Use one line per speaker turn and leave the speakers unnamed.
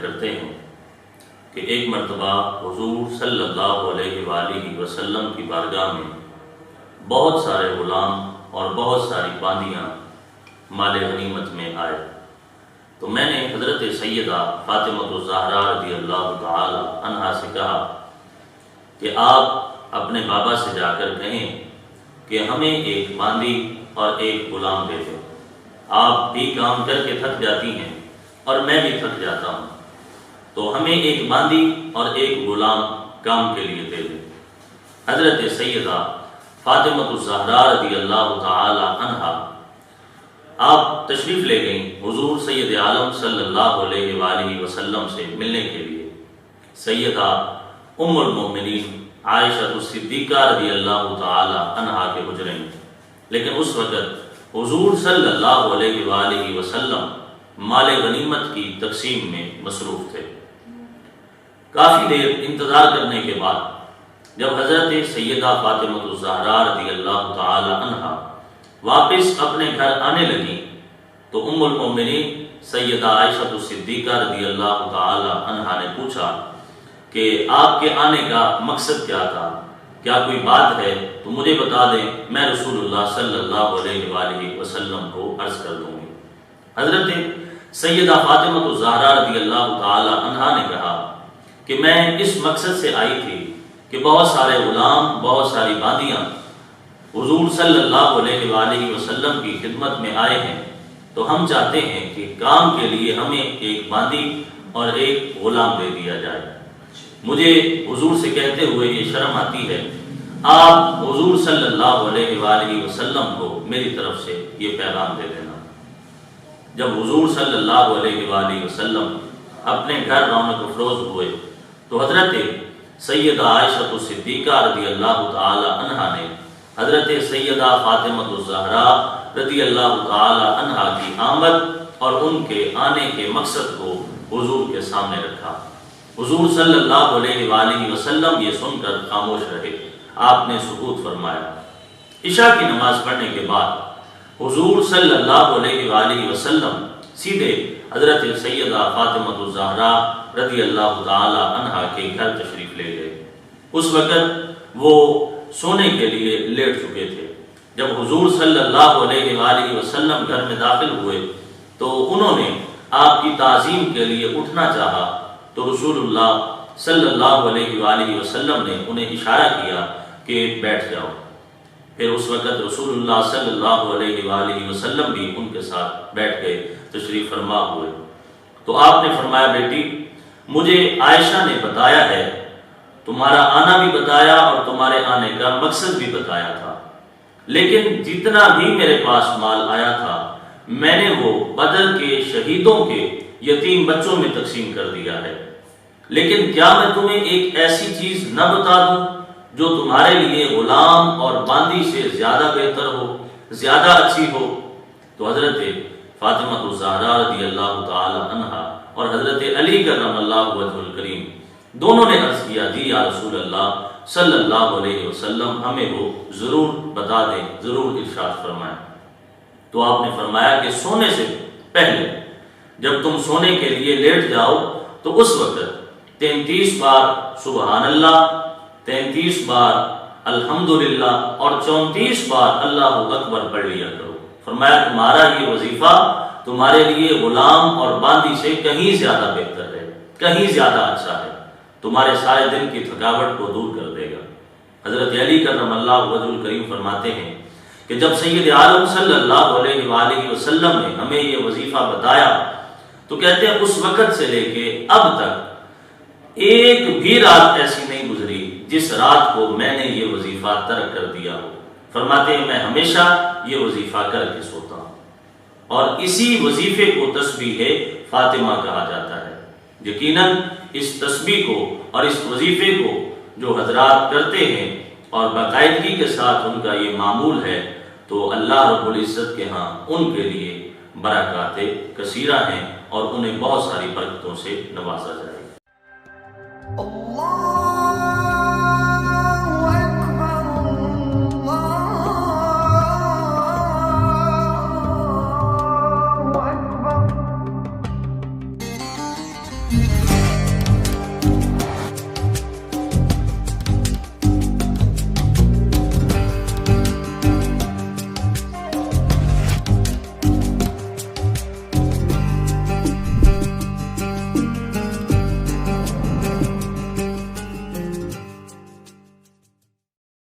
کرتے ہیں کہ ایک مرتبہ حضور صلی اللہ علیہ وآلہ وسلم کی بارگاہ میں بہت سارے غلام اور بہت ساری باندیاں مال غنیمت میں آئے، تو میں نے حضرت سیدہ فاطمہ زہرا رضی اللہ تعالی عنہا سے کہا کہ آپ اپنے بابا سے جا کر کہیں کہ ہمیں ایک باندی اور ایک غلام دے دیں، آپ بھی کام کر کے تھک جاتی ہیں اور میں بھی تھک جاتا ہوں، تو ہمیں ایک باندی اور ایک غلام کام کے لیے دے دیں۔ حضرت سیدہ فاطمہ زہرا رضی اللہ تعالی عنہا آپ تشریف لے گئیں حضور سید عالم صلی اللہ علیہ وآلہ وسلم سے ملنے کے لیے۔ سیدہ ام المؤمنین عائشہ صدیقہ رضی اللہ تعالی عنہا کے حجرے میں، لیکن اس وقت حضور صلی اللہ علیہ وآلہ وسلم مال غنیمت کی تقسیم میں مصروف تھے۔ کافی دیر انتظار کرنے کے بعد جب حضرت سیدہ فاطمہ زہرا رضی اللہ تعالی عنہا واپس اپنے گھر آنے لگی تو ام المؤمنین سیدہ عائشہ صدیقہ رضی اللہ تعالی عنہا نے پوچھا کہ آپ کے آنے کا مقصد کیا تھا، کیا کوئی بات ہے تو مجھے بتا دیں، میں رسول اللہ صلی اللہ علیہ وآلہ وسلم کو عرض کر دوں گی۔ حضرت سیدہ فاطمہ زہرا رضی اللہ تعالی عنہا نے کہا کہ میں اس مقصد سے آئی تھی کہ بہت سارے غلام، بہت ساری باندیاں حضور صلی اللہ علیہ وآلہ وسلم کی خدمت میں آئے ہیں، تو ہم چاہتے ہیں کہ کام کے لیے ہمیں ایک باندی اور ایک غلام دے دیا جائے۔ مجھے حضور سے کہتے ہوئے یہ شرم آتی ہے، آپ حضور صلی اللہ علیہ وآلہ وسلم کو میری طرف سے یہ پیغام دے دینا۔ جب حضور صلی اللہ علیہ وآلہ وسلم اپنے گھر رونق افروز ہوئے تو حضرت سیدہ عائشہ صدیقہ رضی اللہ تعالی عنہا نے حضرت سیدہ فاطمہ زہرا رضی اللہ تعالی عنہا کی آمد اور ان کے آنے کے مقصد کو حضور کے سامنے رکھا۔ حضور صلی اللہ علیہ وآلہ وسلم یہ سن کر خاموش رہے، آپ نے سکوت فرمایا۔ عشاء کی نماز پڑھنے کے بعد حضور صلی اللہ علیہ وآلہ وسلم سیدھے حضرت سیدہ فاطمہ زہرا رضی اللہ تعالی عنہا کے گھر تشریف لے گئے۔ اس وقت وہ سونے کے لیے لیٹ چکے تھے۔ جب حضور صلی اللہ علیہ وآلہ وسلم گھر میں داخل ہوئے تو انہوں نے آپ کی تعظیم کے لیے اٹھنا چاہا تو رسول اللہ صلی اللہ علیہ وآلہ وسلم نے انہیں اشارہ کیا کہ بیٹھ جاؤ۔ پھر اس وقت رسول اللہ صلی اللہ علیہ وآلہ وسلم بھی ان کے ساتھ بیٹھ گئے، تشریف فرما ہوئے۔ تو آپ نے فرمایا، بیٹی مجھے عائشہ نے بتایا ہے، تمہارا آنا بھی بتایا اور تمہارے آنے کا مقصد بھی بتایا تھا، لیکن جتنا بھی میرے پاس مال آیا تھا میں نے وہ بدر کے شہیدوں کے یتیم بچوں میں تقسیم کر دیا ہے، لیکن کیا میں تمہیں ایک ایسی چیز نہ بتا دوں جو تمہارے لیے غلام اور باندی سے زیادہ بہتر ہو، زیادہ اچھی ہو؟ تو حضرت فاطمہ زہرا رضی اللہ تعالی عنہا اور حضرت علی کرم اللہ وجہ الکریم دونوں نے عرض کیا، جی یا رسول اللہ صلی اللہ علیہ وسلم ہمیں وہ ضرور بتا دیں، ضرور ارشاد فرمائیں۔ تو آپ نے فرمایا کہ سونے سے پہلے جب تم سونے کے لیے لیٹ جاؤ تو اس وقت 33 بار سبحان اللہ، 33 بار الحمدللہ اور 34 بار اللہ اکبر پڑھ لیا کرو۔ فرمایا تمہارا یہ وظیفہ تمہارے لیے غلام اور باندی سے کہیں زیادہ بہتر ہے، کہیں زیادہ اچھا ہے، تمہارے سارے دن کی تھکاوٹ کو دور کر دے گا۔ حضرت علی کرم اللہ وجہ الکریم فرماتے ہیں کہ جب سید عالم صلی اللہ علیہ وآلہ وسلم نے ہمیں یہ وظیفہ بتایا تو کہتے ہیں اس وقت سے لے کے اب تک ایک بھی رات ایسی نہیں گزری جس رات کو میں نے یہ وظیفہ ترک کر دیا ہو۔ فرماتے ہیں میں ہمیشہ یہ وظیفہ کر کے سوتا ہوں، اور اسی وظیفے کو تسبیح فاطمہ کہا جاتا ہے۔ یقیناً اس تسبیح کو اور اس وظیفے کو جو حضرات کرتے ہیں اور باقاعدگی کے ساتھ ان کا یہ معمول ہے تو اللہ رب العزت کے ہاں ان کے لیے برکات کثیرہ ہیں اور انہیں بہت ساری برکتوں سے نوازا جائے گا۔